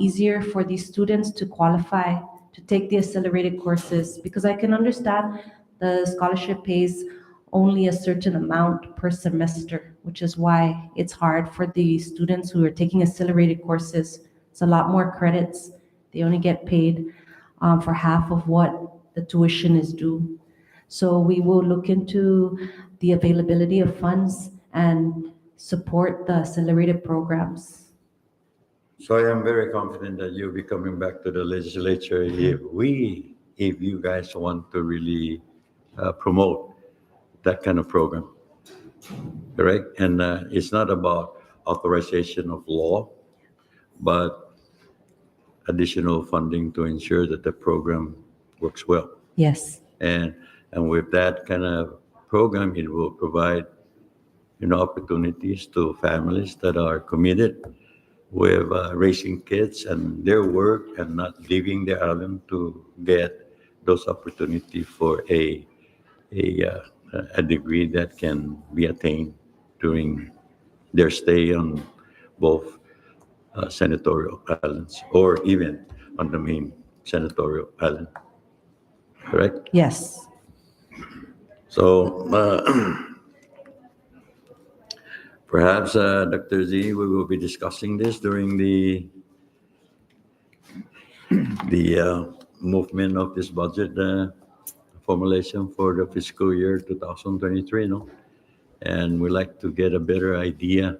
Speaker 11: easier for these students to qualify to take the accelerated courses, because I can understand the scholarship pays only a certain amount per semester, which is why it's hard for the students who are taking accelerated courses. It's a lot more credits. They only get paid for half of what the tuition is due. So we will look into the availability of funds and support the accelerated programs.
Speaker 10: So I am very confident that you'll be coming back to the legislature if you guys want to really promote that kind of program, correct? And it's not about authorization of law, but additional funding to ensure that the program works well.
Speaker 11: Yes.
Speaker 10: And with that kind of program, it will provide, opportunities to families that are committed with raising kids and their work and not leaving their island to get those opportunities for a degree that can be attained during their stay on both senatorial islands or even on the main senatorial island. Correct?
Speaker 11: Yes.
Speaker 10: So perhaps, Dr. Z, we will be discussing this during the movement of this budget formulation for the fiscal year 2023, no? And we like to get a better idea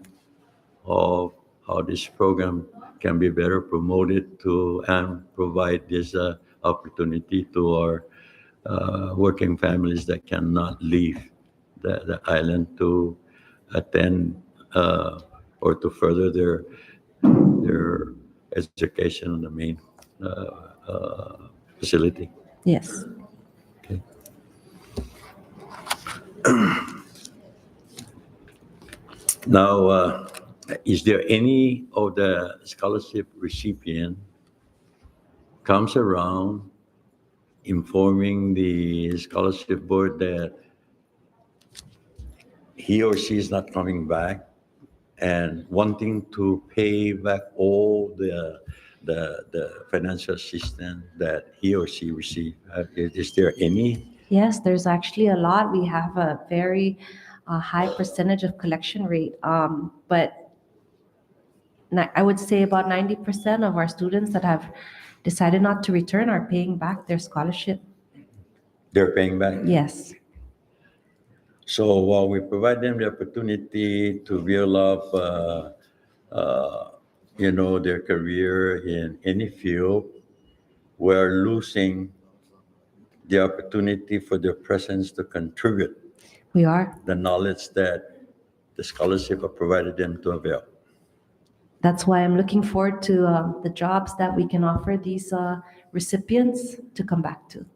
Speaker 10: of how this program can be better promoted to and provide this opportunity to our working families that cannot leave the island to attend or to further their education on the main facility.
Speaker 11: Yes.
Speaker 10: Okay. Now, is there any of the scholarship recipient comes around informing the scholarship board that he or she is not coming back and wanting to pay back all the financial assistance that he or she received? Is there any?
Speaker 11: Yes, there's actually a lot. We have a very high percentage of collection rate, but I would say about 90% of our students that have decided not to return are paying back their scholarship.
Speaker 10: They're paying back?
Speaker 11: Yes.
Speaker 10: So while we provide them the opportunity to build up, their career in any field, we're losing the opportunity for their presence to contribute
Speaker 11: We are.
Speaker 10: the knowledge that the scholarship have provided them to avail.
Speaker 11: that's why I'm looking forward to the jobs that we can offer these recipients to come back to.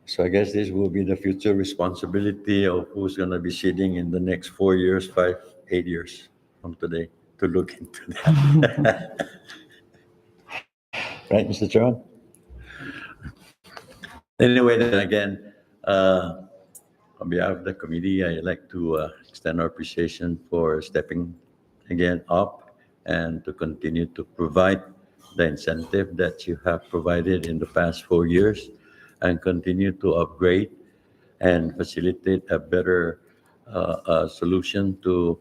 Speaker 10: So I guess this will be the future responsibility of who's going to be sitting in the next 4 years, 5, 8 years from today to look into that. Right, Mr. Chairman? Anyway, then again, on behalf of the committee, I'd like to extend our appreciation for stepping again up and to continue to provide the incentive that you have provided in the past 4 years and continue to upgrade and facilitate a better solution to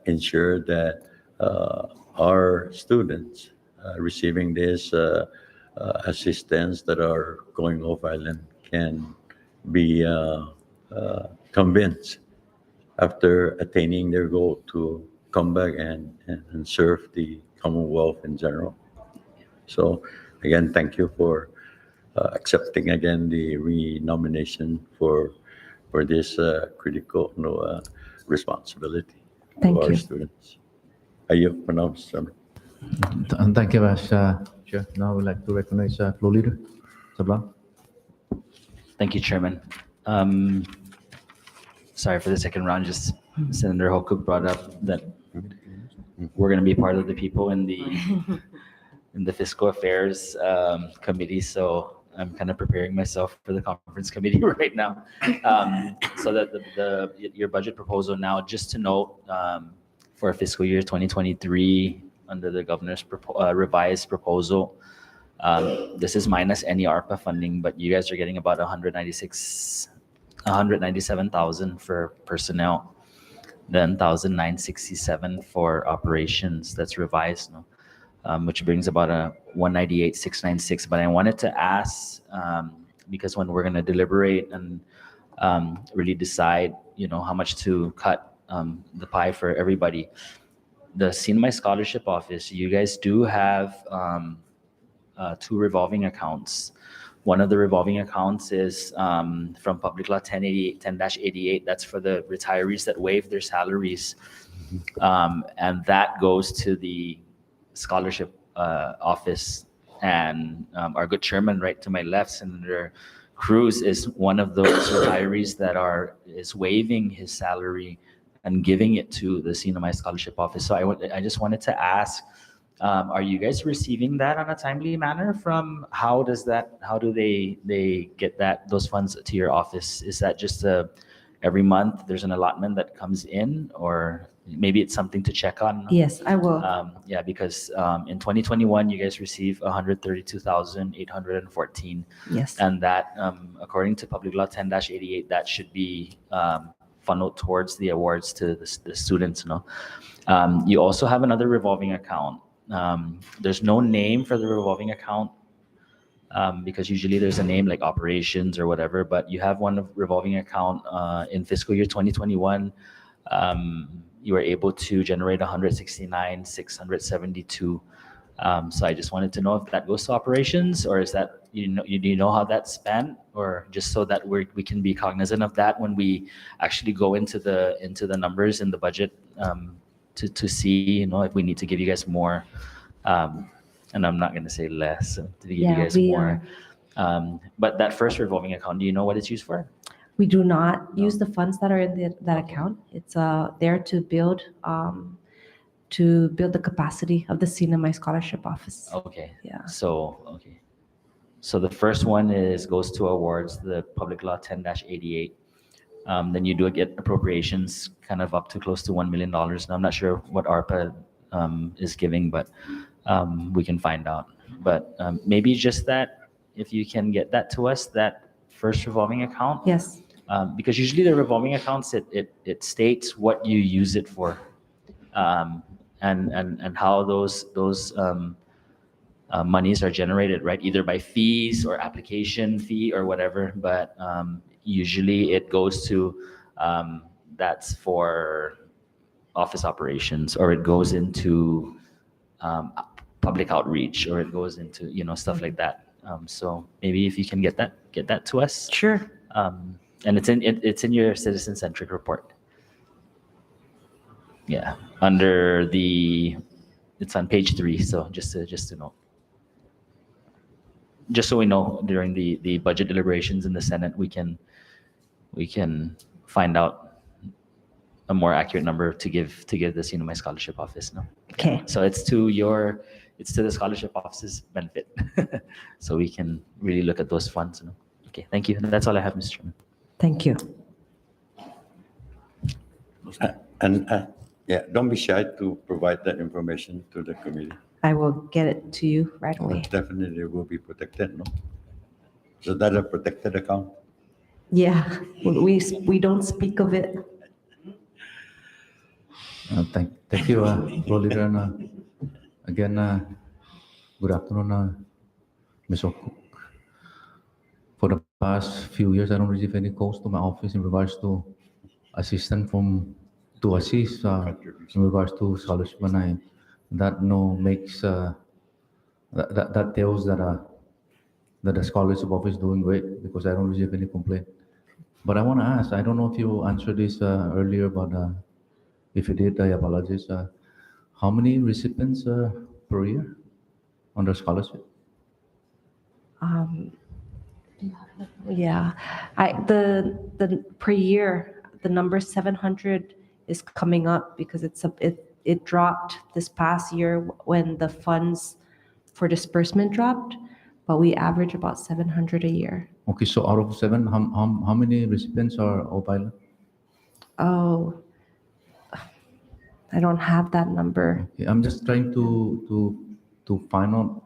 Speaker 10: ensure that our students receiving this assistance that are going off island can be convinced after attaining their goal to come back and serve the Commonwealth in general. So again, thank you for accepting again the renomination for this critical responsibility
Speaker 11: Thank
Speaker 10: to our
Speaker 11: you.
Speaker 10: students. Are you pronounced, Chairman?
Speaker 1: And thank you, Vice Chair. Now we'd like to recognize floor leader, Sablan.
Speaker 9: Thank you, Chairman. Sorry for the second round, just Senator Hokuk brought up that we're going to be part of the people in the Fiscal Affairs Committee, so I'm kind of preparing myself for the Conference Committee right now. So that your budget proposal now, just to note, for fiscal year 2023, under the governor's revised proposal, this is minus any ARPA funding, but you guys are getting about 197,000 for personnel, then 1,967 for operations. That's revised, no? Which brings about a 198,696. But I wanted to ask, because when we're going to deliberate and really decide, how much to cut the pie for everybody, the CNMI Scholarship Office, you guys do have 2 revolving accounts. One of the revolving accounts is from Public Law 10-88. That's for the retirees that waive their salaries. And that goes to the scholarship office. And our good chairman right to my left, Senator Cruz, is one of those retirees that is waiving his salary and giving it to the CNMI Scholarship Office. So I just wanted to ask, are you guys receiving that on a timely manner from, how do they get those funds to your office? Is that just every month there's an allotment that comes in, or maybe it's something to check on?
Speaker 11: Yes, I will.
Speaker 9: Yeah, because in 2021, you guys received 132,814.
Speaker 11: Yes.
Speaker 9: And that, according to Public Law 10-88, that should be funneled towards the awards to the students. You also have another revolving account. There's no name for the revolving account because usually there's a name like operations or whatever, but you have one revolving account in fiscal year 2021. You were able to generate 169,672. So I just wanted to know if that goes to operations, or is that, do you know how that's spent, or just so that we can be cognizant of that when we actually go into the numbers in the budget, to see, if we need to give you guys more, and I'm not going to say less, to give you guys more. But that first revolving account, do you know what it's used for?
Speaker 11: We do not use the funds that are in that account. It's there to build the capacity of the CNMI Scholarship Office.
Speaker 9: Okay.
Speaker 11: Yeah.
Speaker 9: So the first one goes to awards, the Public Law 10-88. Then you do get appropriations kind of up to close to $1 million. And I'm not sure what ARPA is giving, but we can find out. But maybe just that, if you can get that to us, that first revolving account.
Speaker 11: Yes.
Speaker 9: Because usually the revolving accounts, it states what you use it for, and how those monies are generated, right? Either by fees or application fee or whatever. But usually it goes to, that's for office operations, or it goes into public outreach, or it goes into, stuff like that. So maybe if you can get that to us.
Speaker 11: Sure.
Speaker 9: And it's in your citizen-centric report. Yeah, under the, it's on page 3, so just to know. Just so we know, during the budget deliberations in the Senate, we can find out a more accurate number to give the CNMI Scholarship Office, no?
Speaker 11: Okay.
Speaker 9: So it's to the Scholarship Office's benefit. So we can really look at those funds, no? Okay, thank you. That's all I have, Mr. Chairman.
Speaker 11: Thank you.
Speaker 10: Yeah, don't be shy to provide that information to the committee.
Speaker 11: I will get it to you right away.
Speaker 10: Definitely it will be protected, no? So that a protected account.
Speaker 11: Yeah, we don't speak of it.
Speaker 1: Thank you, Floor Leader. And again, good afternoon, Ms. O'Cook. For the past few years, I don't receive any calls to my office in regards to assistance to assist in regards to scholarship, and that makes that tells that the scholarship office is doing great, because I don't receive any complaint. But I want to ask, I don't know if you answered this earlier, but if you did, I apologize. How many recipients per year on the scholarship?
Speaker 11: Yeah, the per year, the number 700 is coming up because it dropped this past year when the funds for disbursement dropped, but we average about 700 a year.
Speaker 1: Okay, so out of 7, how many recipients are Hope Island?
Speaker 11: Oh, I don't have that number.
Speaker 1: Okay, I'm just trying to find out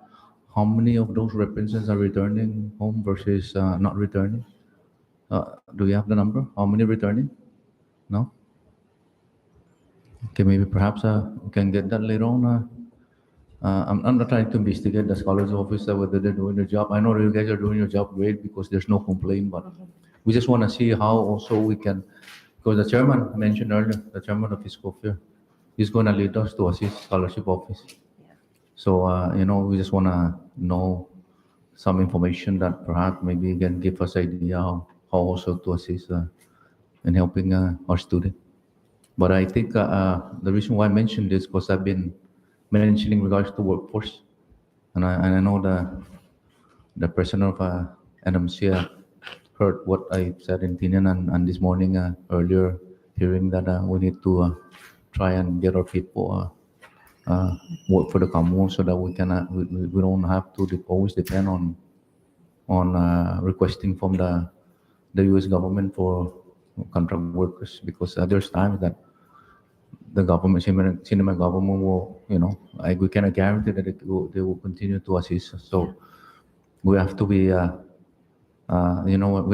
Speaker 1: how many of those representatives are returning home versus not returning. Do you have the number? How many returning? No? Okay, maybe perhaps we can get that later on. I'm not trying to investigate the scholar's office whether they're doing their job. I know you guys are doing your job great because there's no complaint, but we just want to see how also we can, because the chairman mentioned earlier, the chairman of Fiscal Fair, is going to lead us to assist scholarship office. So, we just want to know some information that perhaps maybe can give us idea how also to assist in helping our student. But I think the reason why I mentioned this because I've been mentioning regards to workforce, and I know the president of NMC heard what I said in Tinian and this morning earlier, hearing that we need to try and get our people work for the Commonwealth so that we can we don't have to always depend on requesting from the U.S. government for contract workers, because there's times that the government, CNMI government will, we cannot guarantee that they will continue to assist us. So we have to be, we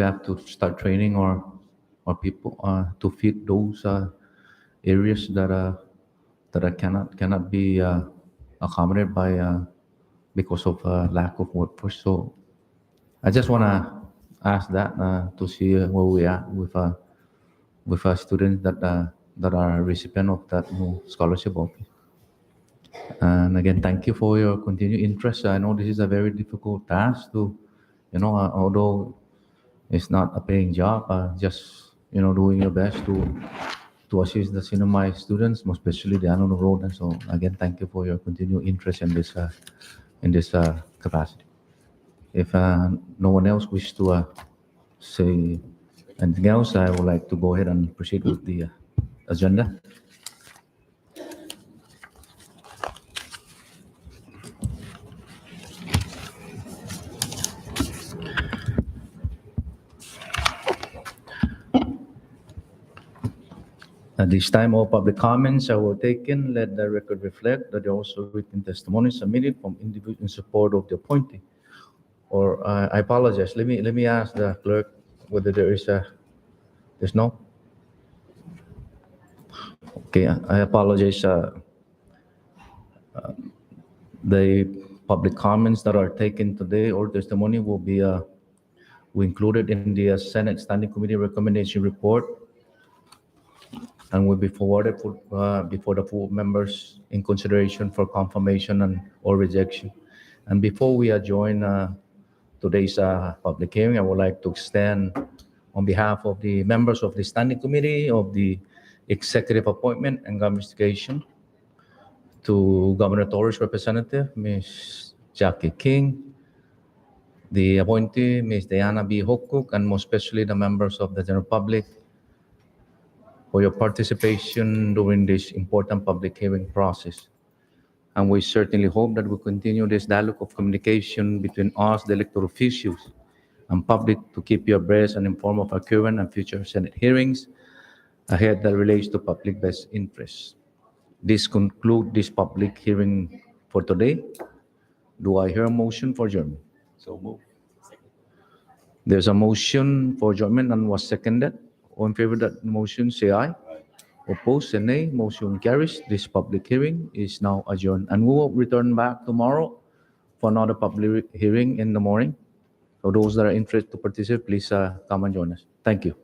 Speaker 1: have to start training our people to fit those areas that cannot be accommodated by because of lack of workforce. So I just want to ask that to see where we are with students that are recipient of that new scholarship office. And again, thank you for your continued interest. I know this is a very difficult task to, although it's not a paying job, just, doing your best to assist the CNMI students, most especially the honor road. And so again, thank you for your continued interest in this capacity. If no one else wishes to say anything else, I would like to go ahead and proceed with the agenda. At this time, all public comments are taken. Let the record reflect that there are also written testimonies submitted from individuals in support of the appointee. Or I apologize. Let me ask the clerk whether there's no. Okay, I apologize. The public comments that are taken today or testimony will be we included in the Senate Standing Committee recommendation report, and will be forwarded before the full members in consideration for confirmation and or rejection. And before we adjourn today's public hearing, I would like to extend on behalf of the members of the Standing Committee, of the executive appointment and investigation to Governor Torres' representative, Ms. Jackie King, the appointee, Ms. Diana B. Hokuk, and most especially the members of the general public for your participation during this important public hearing process. And we certainly hope that we continue this dialogue of communication between us, the elected officials, and public to keep you abreast and informed of our current and future Senate hearings ahead that relates to public best interests. This concludes this public hearing for today. Do I hear a motion for adjournment?
Speaker 9: So move.
Speaker 1: There's a motion for adjournment and was seconded. All in favor of that motion, say aye. Opposed, say nay. Motion carries. This public hearing is now adjourned. And we will return back tomorrow for another public hearing in the morning. For those that are interested to participate, please come and join us. Thank you.